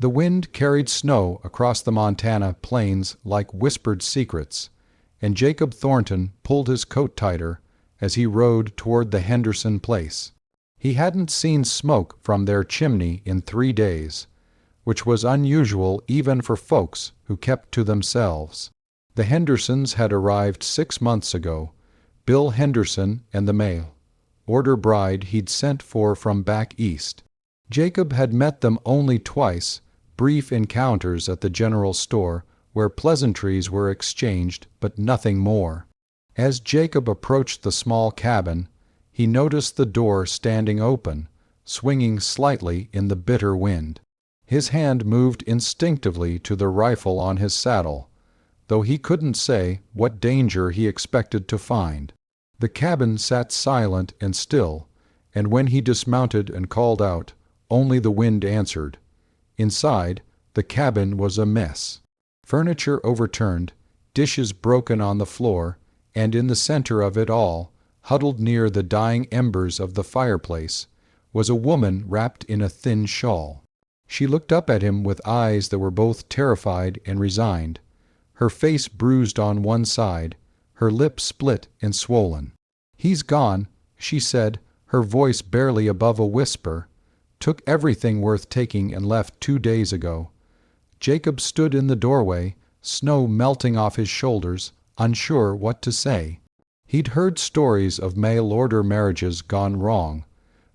The wind carried snow across the Montana plains like whispered secrets, and Jacob Thornton pulled his coat tighter as he rode toward the Henderson place. He hadn't seen smoke from their chimney in 3 days, which was unusual even for folks who kept to themselves. The Hendersons had arrived 6 months ago, Bill Henderson and the mail-order bride he'd sent for from back east. Jacob had met them only twice, brief encounters at the general store where pleasantries were exchanged but nothing more. As Jacob approached the small cabin, he noticed the door standing open, swinging slightly in the bitter wind. His hand moved instinctively to the rifle on his saddle, though he couldn't say what danger he expected to find. The cabin sat silent and still, and when he dismounted and called out, only the wind answered. Inside, the cabin was a mess. Furniture overturned, dishes broken on the floor, and in the center of it all, huddled near the dying embers of the fireplace, was a woman wrapped in a thin shawl. She looked up at him with eyes that were both terrified and resigned, her face bruised on one side, her lips split and swollen. "He's gone," she said, her voice barely above a whisper. "Took everything worth taking and left 2 days ago." Jacob stood in the doorway, snow melting off his shoulders, unsure what to say. He'd heard stories of mail-order marriages gone wrong,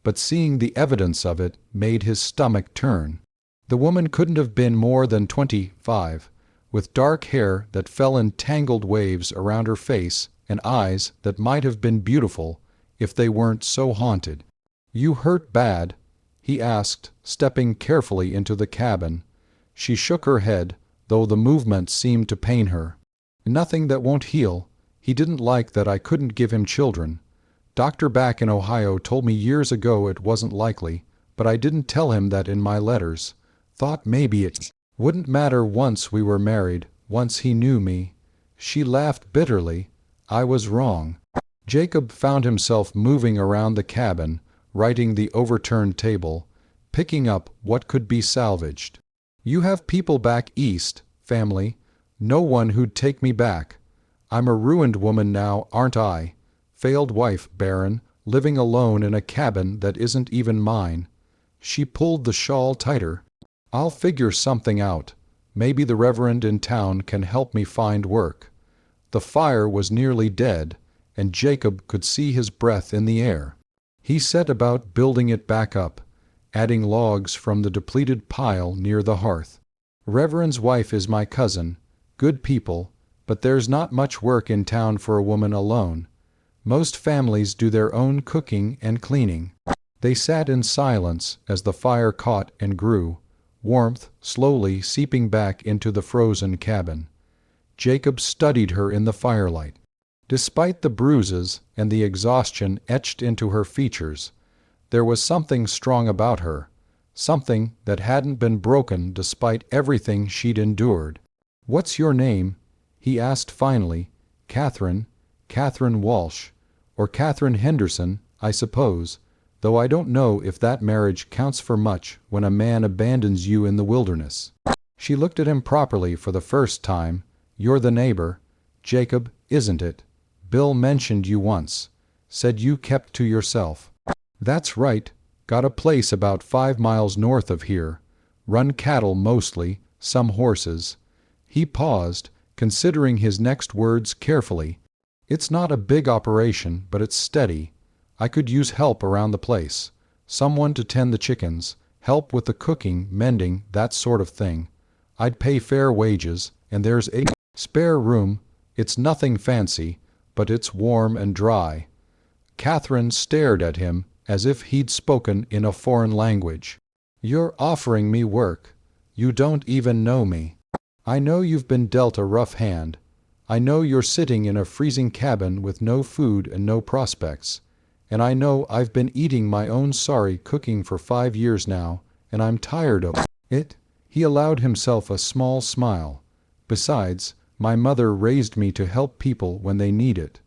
but seeing the evidence of it made his stomach turn. The woman couldn't have been more than 25, with dark hair that fell in tangled waves around her face and eyes that might have been beautiful if they weren't so haunted. "You hurt bad?" he asked, stepping carefully into the cabin. She shook her head, though the movement seemed to pain her. "Nothing that won't heal. He didn't like that I couldn't give him children. Doctor back in Ohio told me years ago it wasn't likely, but I didn't tell him that in my letters. Thought maybe it wouldn't matter once we were married, once he knew me." She laughed bitterly. "I was wrong." Jacob found himself moving around the cabin, righting the overturned table, picking up what could be salvaged. "You have people back east, family. No one who'd take me back. I'm a ruined woman now, aren't I? Failed wife, barren, living alone in a cabin that isn't even mine." She pulled the shawl tighter. "I'll figure something out. Maybe the reverend in town can help me find work." The fire was nearly dead, and Jacob could see his breath in the air. He set about building it back up, adding logs from the depleted pile near the hearth. "Reverend's wife is my cousin. Good people, but there's not much work in town for a woman alone. Most families do their own cooking and cleaning." They sat in silence as the fire caught and grew, warmth slowly seeping back into the frozen cabin. Jacob studied her in the firelight. Despite the bruises and the exhaustion etched into her features, there was something strong about her, something that hadn't been broken despite everything she'd endured. "What's your name?" he asked finally. "Catherine Walsh, or Catherine Henderson, I suppose, though I don't know if that marriage counts for much when a man abandons you in the wilderness." She looked at him properly for the first time. "You're the neighbor, Jacob, isn't it? Bill mentioned you once. Said you kept to yourself." "That's right. Got a place about 5 miles north of here. Run cattle mostly, some horses." He paused, considering his next words carefully. "It's not a big operation, but it's steady. I could use help around the place. Someone to tend the chickens, help with the cooking, mending, that sort of thing. I'd pay fair wages, and there's a spare room. It's nothing fancy, but it's warm and dry." Catherine stared at him as if he'd spoken in a foreign language. "You're offering me work. You don't even know me. I know you've been dealt a rough hand. I know you're sitting in a freezing cabin with no food and no prospects. And I know I've been eating my own sorry cooking for 5 years now, and I'm tired of it." He allowed himself a small smile. "Besides, my mother raised me to help people when they need it.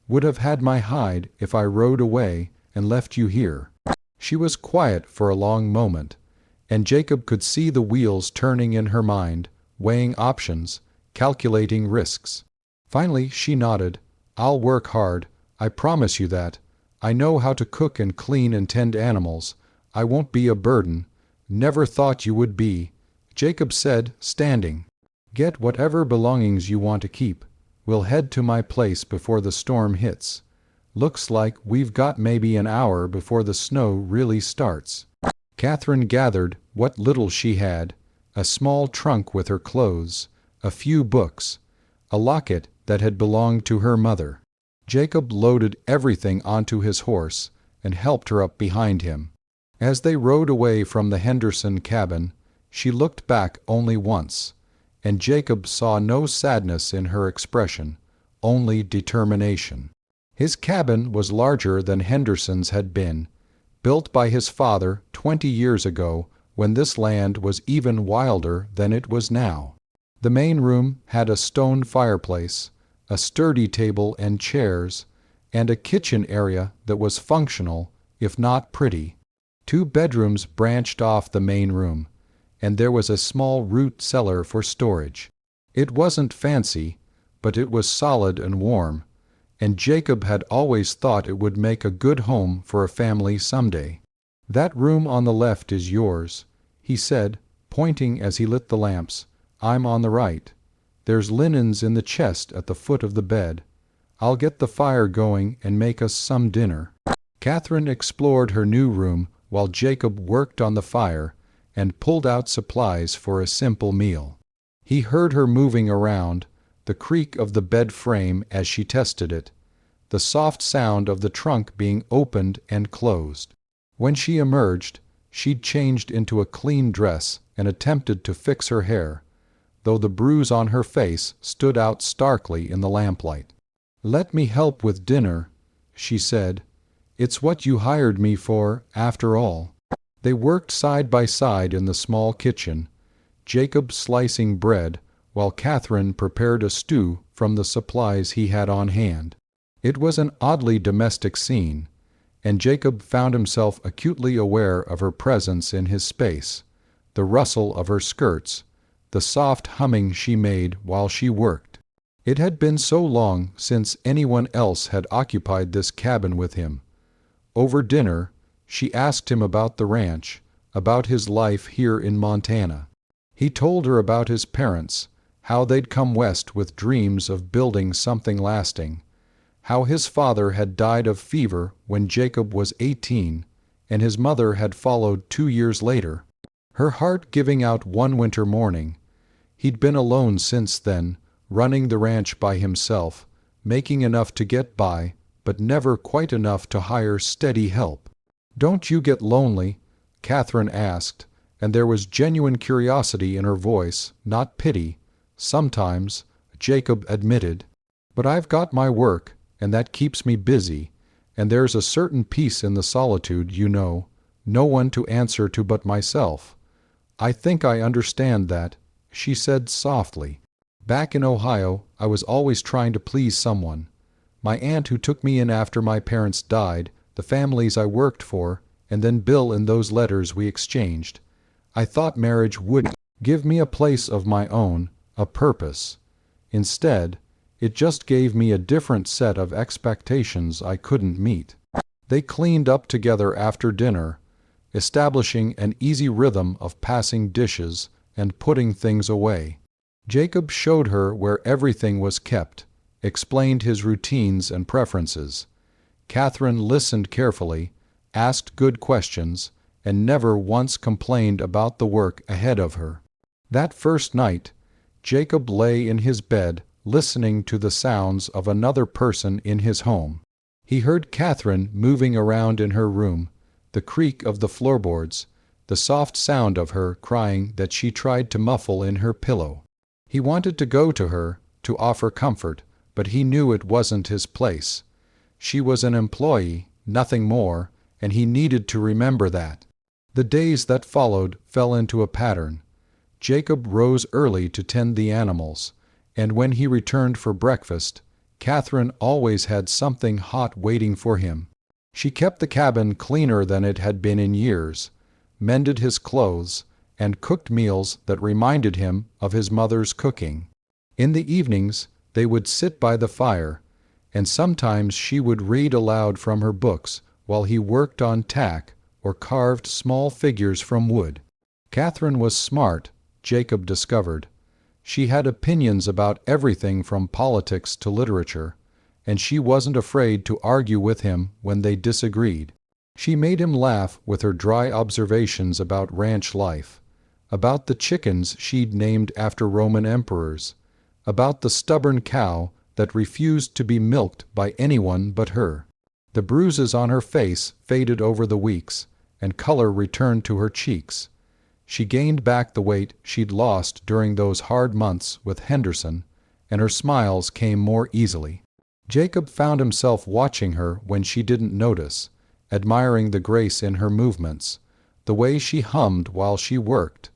Would have had my hide if I rode away and left you here." She was quiet for a long moment, and Jacob could see the wheels turning in her mind, weighing options, calculating risks. Finally she nodded. "I'll work hard, I promise you that. I know how to cook and clean and tend animals. I won't be a burden." "Never thought you would be," Jacob said, standing. "Get whatever belongings you want to keep. We'll head to my place before the storm hits. Looks like we've got maybe an hour before the snow really starts." Catherine gathered what little she had, a small trunk with her clothes, a few books, a locket that had belonged to her mother. Jacob loaded everything onto his horse and helped her up behind him. As they rode away from the Henderson cabin, she looked back only once, and Jacob saw no sadness in her expression, only determination. His cabin was larger than Henderson's had been, built by his father 20 years ago when this land was even wilder than it was now. The main room had a stone fireplace, a sturdy table and chairs, and a kitchen area that was functional, if not pretty. 2 bedrooms branched off the main room, and there was a small root cellar for storage. It wasn't fancy, but it was solid and warm, and Jacob had always thought it would make a good home for a family someday. "That room on the left is yours," he said, pointing as he lit the lamps. "I'm on the right. There's linens in the chest at the foot of the bed. I'll get the fire going and make us some dinner." Catherine explored her new room while Jacob worked on the fire and pulled out supplies for a simple meal. He heard her moving around, the creak of the bed frame as she tested it, the soft sound of the trunk being opened and closed. When she emerged, she'd changed into a clean dress and attempted to fix her hair, though the bruise on her face stood out starkly in the lamplight. "Let me help with dinner," she said. "It's what you hired me for, after all." They worked side by side in the small kitchen, Jacob slicing bread while Catherine prepared a stew from the supplies he had on hand. It was an oddly domestic scene, and Jacob found himself acutely aware of her presence in his space, the rustle of her skirts, the soft humming she made while she worked. It had been so long since anyone else had occupied this cabin with him. Over dinner, she asked him about the ranch, about his life here in Montana. He told her about his parents, how they'd come west with dreams of building something lasting, how his father had died of fever when Jacob was 18, and his mother had followed 2 years later. Her heart giving out one winter morning. He'd been alone since then, running the ranch by himself, making enough to get by, but never quite enough to hire steady help. "Don't you get lonely?" Catherine asked, and there was genuine curiosity in her voice, not pity. "Sometimes," Jacob admitted. "But I've got my work, and that keeps me busy, and there's a certain peace in the solitude, you know, no one to answer to but myself." "I think I understand that," she said softly. "Back in Ohio, I was always trying to please someone. My aunt who took me in after my parents died, the families I worked for, and then Bill in those letters we exchanged. I thought marriage would give me a place of my own, a purpose. Instead, it just gave me a different set of expectations I couldn't meet." They cleaned up together after dinner, establishing an easy rhythm of passing dishes and putting things away. Jacob showed her where everything was kept, explained his routines and preferences. Catherine listened carefully, asked good questions, and never once complained about the work ahead of her. That first night, Jacob lay in his bed listening to the sounds of another person in his home. He heard Catherine moving around in her room, the creak of the floorboards, the soft sound of her crying that she tried to muffle in her pillow. He wanted to go to her, to offer comfort, but he knew it wasn't his place. She was an employee, nothing more, and he needed to remember that. The days that followed fell into a pattern. Jacob rose early to tend the animals, and when he returned for breakfast, Catherine always had something hot waiting for him. She kept the cabin cleaner than it had been in years, mended his clothes, and cooked meals that reminded him of his mother's cooking. In the evenings, they would sit by the fire, and sometimes she would read aloud from her books while he worked on tack or carved small figures from wood. Catherine was smart, Jacob discovered. She had opinions about everything from politics to literature, and she wasn't afraid to argue with him when they disagreed. She made him laugh with her dry observations about ranch life, about the chickens she'd named after Roman emperors, about the stubborn cow that refused to be milked by anyone but her. The bruises on her face faded over the weeks, and color returned to her cheeks. She gained back the weight she'd lost during those hard months with Henderson, and her smiles came more easily. Jacob found himself watching her when she didn't notice, admiring the grace in her movements, the way she hummed while she worked,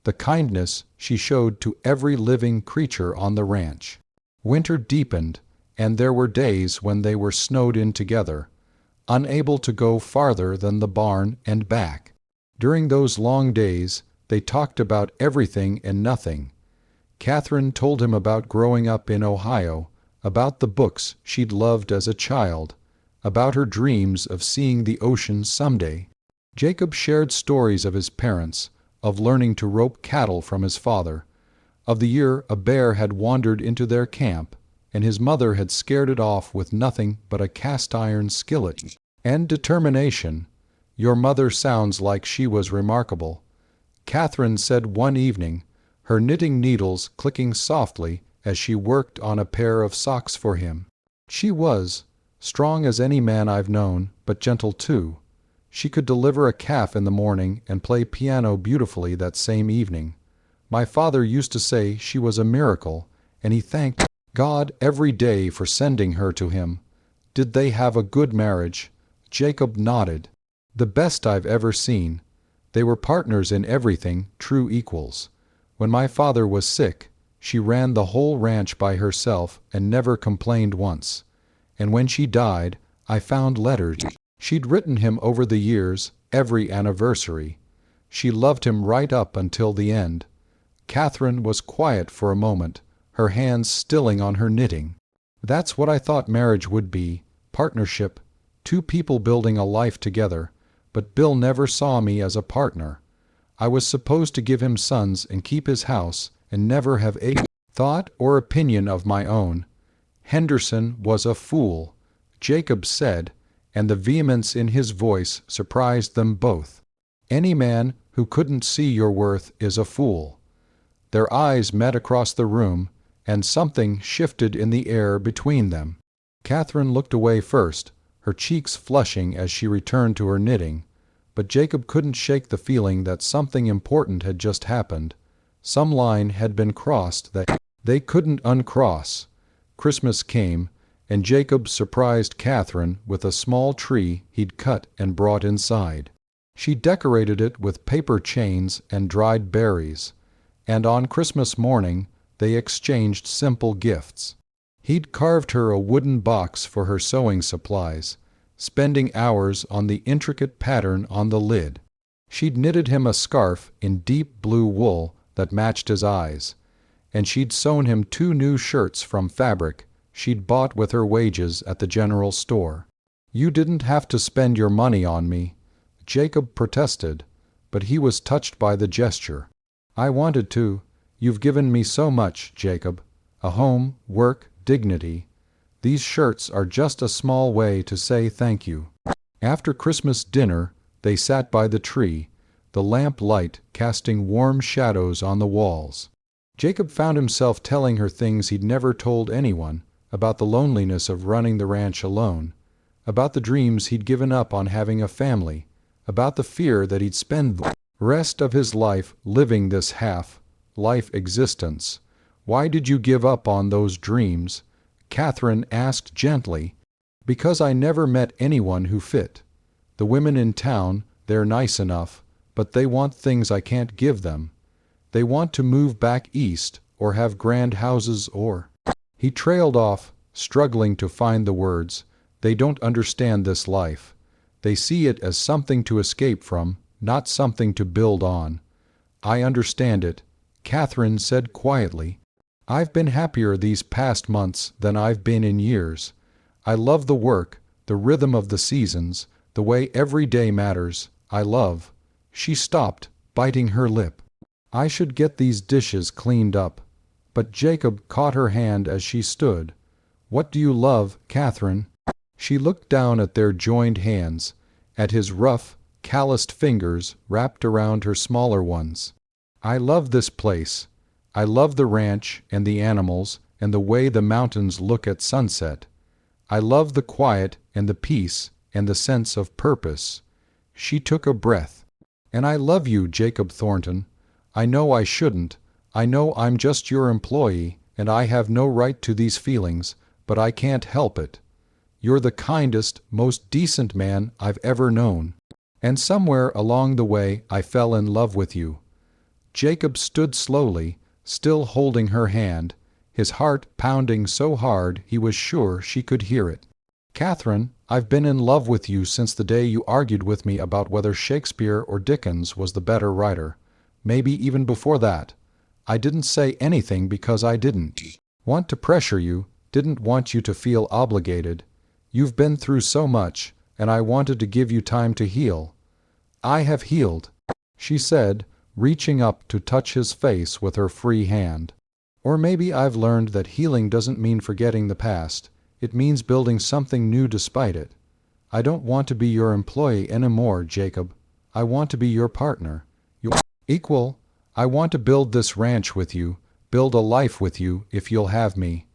the kindness she showed to every living creature on the ranch. Winter deepened, and there were days when they were snowed in together, unable to go farther than the barn and back. During those long days, they talked about everything and nothing. Catherine told him about growing up in Ohio, about the books she'd loved as a child, about her dreams of seeing the ocean someday. Jacob shared stories of his parents, of learning to rope cattle from his father, of the year a bear had wandered into their camp, and his mother had scared it off with nothing but a cast-iron skillet. And determination. Your mother sounds like she was remarkable, Catherine said one evening, her knitting needles clicking softly as she worked on a pair of socks for him. She was strong as any man I've known, but gentle too. She could deliver a calf in the morning and play piano beautifully that same evening. My father used to say she was a miracle, and he thanked God every day for sending her to him. Did they have a good marriage? Jacob nodded. The best I've ever seen. They were partners in everything, true equals. When my father was sick, she ran the whole ranch by herself and never complained once. And when she died, I found letters she'd written him over the years, every anniversary. She loved him right up until the end. Catherine was quiet for a moment, her hands stilling on her knitting. That's what I thought marriage would be, partnership, two people building a life together, but Bill never saw me as a partner. I was supposed to give him sons and keep his house and never have a thought or opinion of my own. Henderson was a fool, Jacob said, and the vehemence in his voice surprised them both. Any man who couldn't see your worth is a fool. Their eyes met across the room, and something shifted in the air between them. Catherine looked away first, her cheeks flushing as she returned to her knitting, but Jacob couldn't shake the feeling that something important had just happened. Some line had been crossed that they couldn't uncross. Christmas came, and Jacob surprised Catherine with a small tree he'd cut and brought inside. She decorated it with paper chains and dried berries, and on Christmas morning they exchanged simple gifts. He'd carved her a wooden box for her sewing supplies, spending hours on the intricate pattern on the lid. She'd knitted him a scarf in deep blue wool that matched his eyes, and she'd sewn him 2 new shirts from fabric she'd bought with her wages at the general store. You didn't have to spend your money on me, Jacob protested, but he was touched by the gesture. I wanted to. You've given me so much, Jacob. A home, work, dignity. These shirts are just a small way to say thank you. After Christmas dinner, they sat by the tree, the lamp light casting warm shadows on the walls. Jacob found himself telling her things he'd never told anyone, about the loneliness of running the ranch alone, about the dreams he'd given up on having a family, about the fear that he'd spend the rest of his life living this half-life existence. Why did you give up on those dreams? Catherine asked gently. Because I never met anyone who fit. The women in town, they're nice enough, but they want things I can't give them. They want to move back east or have grand houses or... He trailed off, struggling to find the words. They don't understand this life. They see it as something to escape from, not something to build on. I understand it, Catherine said quietly. I've been happier these past months than I've been in years. I love the work, the rhythm of the seasons, the way every day matters. I love. She stopped, biting her lip. I should get these dishes cleaned up. But Jacob caught her hand as she stood. What do you love, Catherine? She looked down at their joined hands, at his rough, calloused fingers wrapped around her smaller ones. I love this place. I love the ranch and the animals and the way the mountains look at sunset. I love the quiet and the peace and the sense of purpose. She took a breath. And I love you, Jacob Thornton. I know I shouldn't. I know I'm just your employee, and I have no right to these feelings, but I can't help it. You're the kindest, most decent man I've ever known. And somewhere along the way I fell in love with you. Jacob stood slowly, still holding her hand, his heart pounding so hard he was sure she could hear it. Catherine, I've been in love with you since the day you argued with me about whether Shakespeare or Dickens was the better writer. Maybe even before that. I didn't say anything because I didn't want to pressure you, didn't want you to feel obligated. You've been through so much, and I wanted to give you time to heal. I have healed, she said, reaching up to touch his face with her free hand. Or maybe I've learned that healing doesn't mean forgetting the past. It means building something new despite it. I don't want to be your employee anymore, Jacob. I want to be your partner. Your equal. I want to build this ranch with you, build a life with you if you'll have me.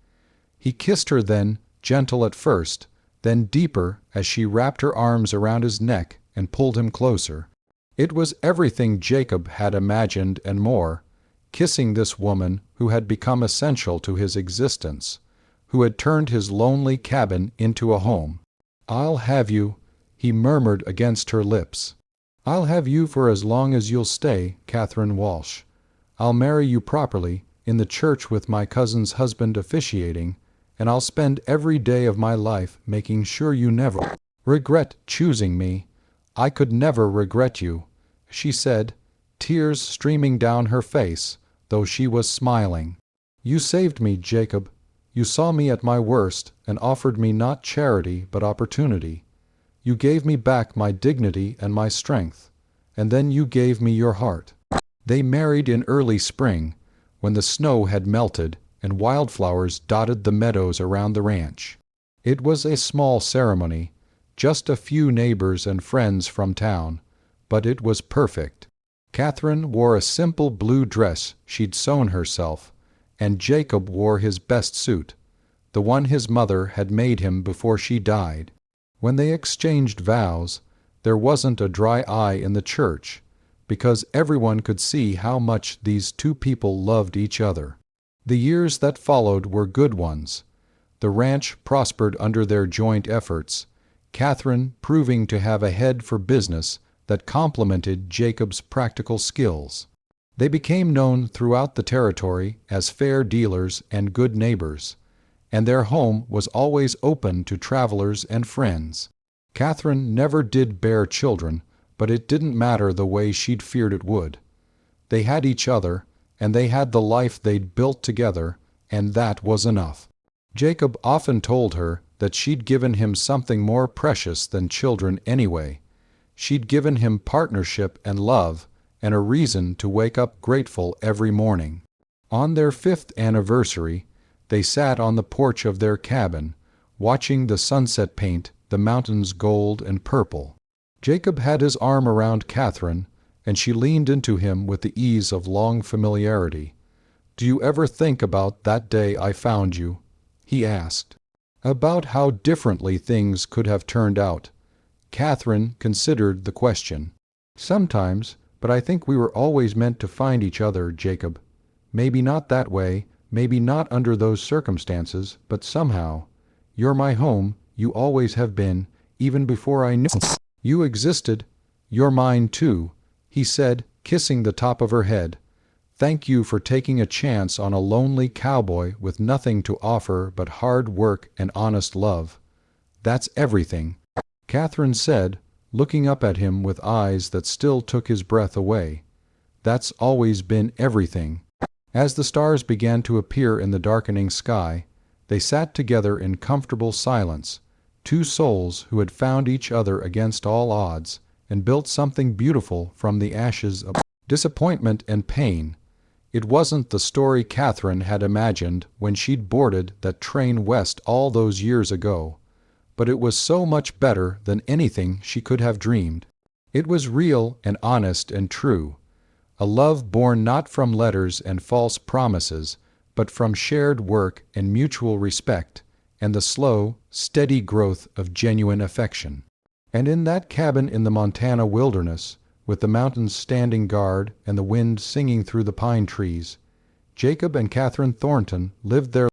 He kissed her then, gentle at first, then deeper as she wrapped her arms around his neck and pulled him closer. It was everything Jacob had imagined and more, kissing this woman who had become essential to his existence, who had turned his lonely cabin into a home. I'll have you, he murmured against her lips. I'll have you for as long as you'll stay, Catherine Walsh. I'll marry you properly, in the church with my cousin's husband officiating, and I'll spend every day of my life making sure you never regret choosing me. I could never regret you, she said, tears streaming down her face, though she was smiling. You saved me, Jacob. You saw me at my worst and offered me not charity but opportunity. You gave me back my dignity and my strength, and then you gave me your heart. They married in early spring, when the snow had melted and wildflowers dotted the meadows around the ranch. It was a small ceremony, just a few neighbors and friends from town, but it was perfect. Catherine wore a simple blue dress she'd sewn herself, and Jacob wore his best suit, the one his mother had made him before she died. When they exchanged vows, there wasn't a dry eye in the church, because everyone could see how much these two people loved each other. The years that followed were good ones. The ranch prospered under their joint efforts, Catherine proving to have a head for business that complemented Jacob's practical skills. They became known throughout the territory as fair dealers and good neighbors, and their home was always open to travelers and friends. Catherine never did bear children, but it didn't matter the way she'd feared it would. They had each other, and they had the life they'd built together, and that was enough. Jacob often told her that she'd given him something more precious than children anyway. She'd given him partnership and love, and a reason to wake up grateful every morning. On their 5th anniversary, they sat on the porch of their cabin, watching the sunset paint the mountains gold and purple. Jacob had his arm around Catherine, and she leaned into him with the ease of long familiarity. "Do you ever think about that day I found you?" he asked. About how differently things could have turned out. Catherine considered the question. "Sometimes, but I think we were always meant to find each other, Jacob. Maybe not that way, maybe not under those circumstances, but somehow. You're my home, you always have been, even before I knew you existed. You're mine too," he said, kissing the top of her head. "Thank you for taking a chance on a lonely cowboy with nothing to offer but hard work and honest love. That's everything," Catherine said, looking up at him with eyes that still took his breath away. "That's always been everything." As the stars began to appear in the darkening sky, they sat together in comfortable silence, two souls who had found each other against all odds and built something beautiful from the ashes of disappointment and pain. It wasn't the story Catherine had imagined when she'd boarded that train west all those years ago, but it was so much better than anything she could have dreamed. It was real and honest and true, a love born not from letters and false promises, but from shared work and mutual respect and the slow, steady growth of genuine affection. And in that cabin in the Montana wilderness, with the mountains standing guard and the wind singing through the pine trees, Jacob and Catherine Thornton lived their